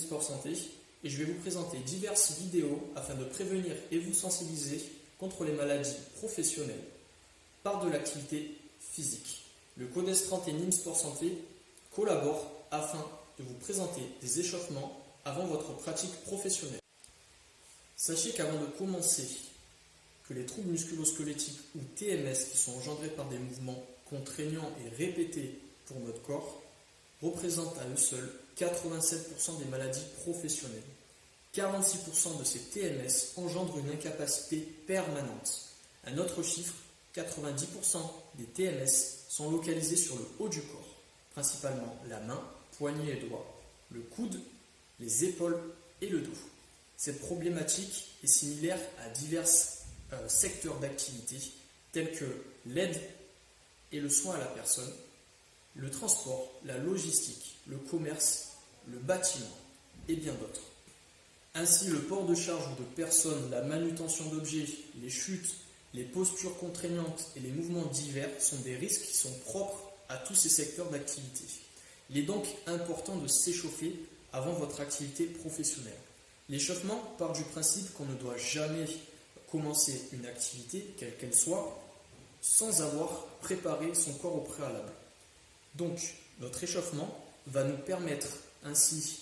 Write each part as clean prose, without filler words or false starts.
Sport Santé et je vais vous présenter diverses vidéos afin de prévenir et vous sensibiliser contre les maladies professionnelles par de l'activité physique. Le Codes 30 et Nîmes Sport Santé collaborent afin de vous présenter des échauffements avant votre pratique professionnelle. Sachez qu'avant de commencer, que les troubles musculo-squelettiques ou TMS qui sont engendrés par des mouvements contraignants et répétés pour notre corps représentent à eux seuls 87% des maladies professionnelles. 46% de ces TMS engendrent une incapacité permanente. Un autre chiffre, 90% des TMS sont localisés sur le haut du corps, principalement la main, poignet et doigts, le coude, les épaules et le dos. Cette problématique est similaire à divers secteurs d'activité tels que l'aide et le soin à la personne, le transport, la logistique, le commerce, le bâtiment et bien d'autres. Ainsi, le port de charge ou de personnes, la manutention d'objets, les chutes, les postures contraignantes et les mouvements divers sont des risques qui sont propres à tous ces secteurs d'activité. Il est donc important de s'échauffer avant votre activité professionnelle. L'échauffement part du principe qu'on ne doit jamais commencer une activité, quelle qu'elle soit, sans avoir préparé son corps au préalable. Donc, notre échauffement va nous permettre ainsi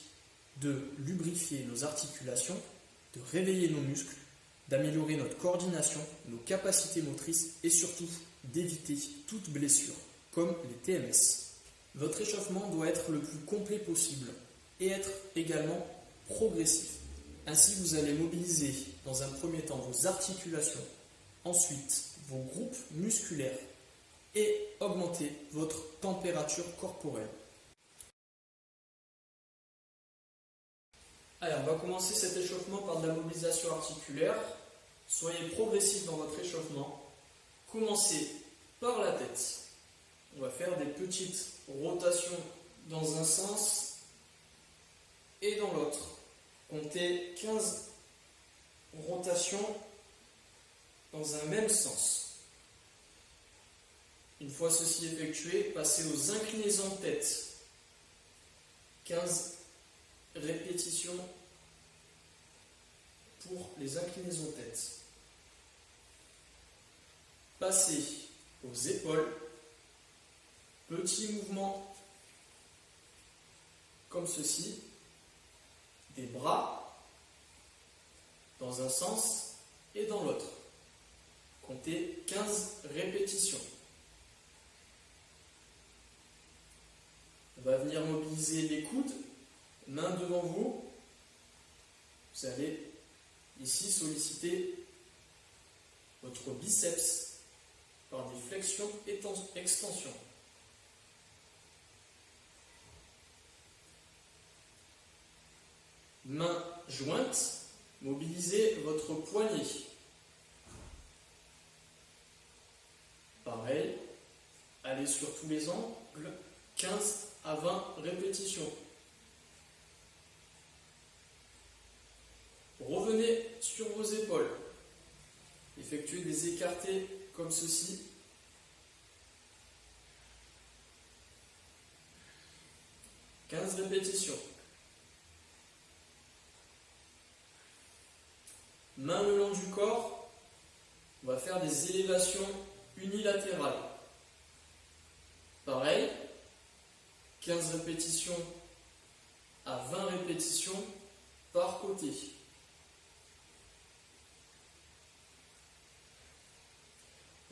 de lubrifier nos articulations, de réveiller nos muscles, d'améliorer notre coordination, nos capacités motrices et surtout d'éviter toute blessure, comme les TMS. Votre échauffement doit être le plus complet possible et être également progressif. Ainsi, vous allez mobiliser dans un premier temps vos articulations, ensuite vos groupes musculaires et augmenter votre température corporelle. Alors, on va commencer cet échauffement par de la mobilisation articulaire. Soyez progressif dans votre échauffement. Commencez par la tête. On va faire des petites rotations dans un sens et dans l'autre. Comptez 15 rotations dans un même sens. Une fois ceci effectué, passez aux inclinaisons de tête. 15 répétitions pour les inclinaisons de tête. Passez aux épaules. Petit mouvement comme ceci. Des bras dans un sens et dans l'autre. Comptez 15 répétitions. On va venir mobiliser les coudes, main devant vous. Vous allez ici solliciter votre biceps par des flexions et extensions. Main jointe, mobilisez votre poignet. Pareil, allez sur tous les angles, 15 à 20 répétitions. Revenez sur vos épaules. Effectuez des écartés comme ceci. « 15 répétitions. Main le long du corps, on va faire des élévations unilatérales. Pareil, 15 répétitions à 20 répétitions par côté.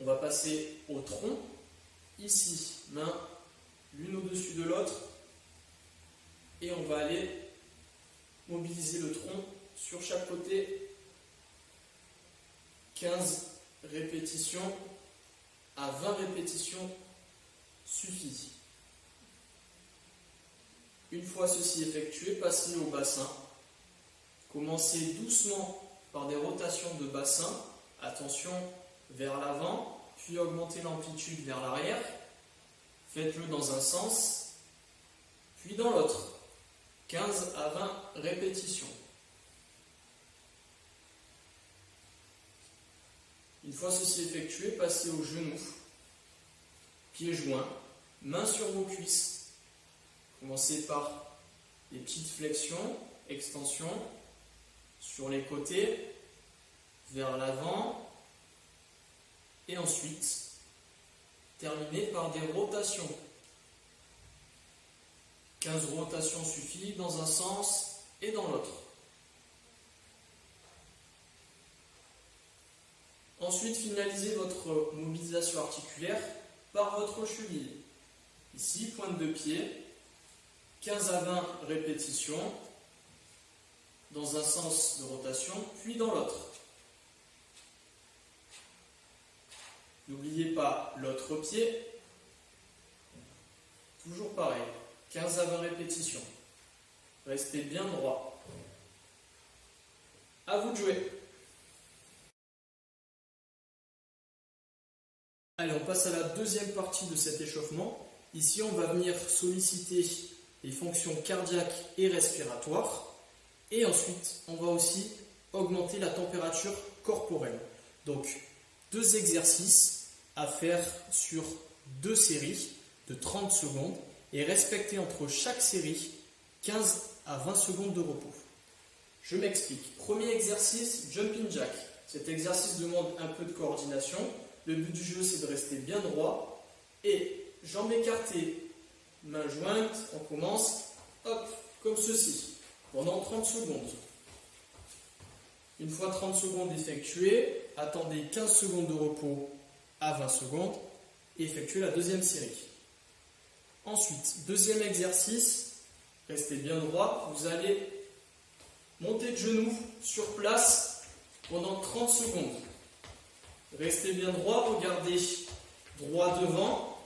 On va passer au tronc. Ici, main l'une au-dessus de l'autre. Et on va aller mobiliser le tronc sur chaque côté. 15 répétitions à 20 répétitions suffit. Une fois ceci effectué, passez au bassin. Commencez doucement par des rotations de bassin. Attention vers l'avant, puis augmentez l'amplitude vers l'arrière. Faites-le dans un sens, puis dans l'autre. 15 à 20 répétitions. Une fois ceci effectué, passez aux genoux, pieds joints, mains sur vos cuisses. Commencez par les petites flexions, extension sur les côtés, vers l'avant, et ensuite terminer par des rotations. 15 rotations suffit dans un sens et dans l'autre. Ensuite, finalisez votre mobilisation articulaire par votre cheville. Ici, pointe de pied, 15 à 20 répétitions dans un sens de rotation, puis dans l'autre. N'oubliez pas l'autre pied, toujours pareil, 15 à 20 répétitions. Restez bien droit. À vous de jouer. Allez, on passe à la deuxième partie de cet échauffement. Ici, on va venir solliciter les fonctions cardiaques et respiratoires. Et ensuite, on va aussi augmenter la température corporelle. Donc, 2 exercices à faire sur 2 séries de 30 secondes et respecter entre chaque série 15 à 20 secondes de repos. Je m'explique. Premier exercice, jumping jack. Cet exercice demande un peu de coordination. Le but du jeu, c'est de rester bien droit et jambes écartées, mains jointes. On commence, hop, comme ceci, pendant 30 secondes. Une fois 30 secondes effectuées, attendez 15 secondes de repos à 20 secondes et effectuez la deuxième série. Ensuite, deuxième exercice, restez bien droit. Vous allez monter de genoux sur place pendant 30 secondes. Restez bien droit, regardez droit devant.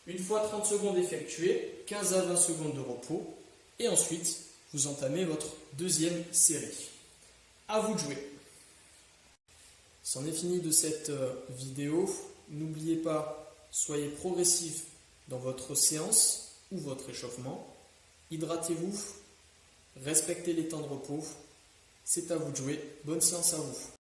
Une fois 30 secondes effectuées, 15 à 20 secondes de repos. Et ensuite, vous entamez votre deuxième série. À vous de jouer. C'en est fini de cette vidéo. N'oubliez pas, soyez progressif dans votre séance ou votre échauffement. Hydratez-vous, respectez les temps de repos. C'est à vous de jouer. Bonne séance à vous.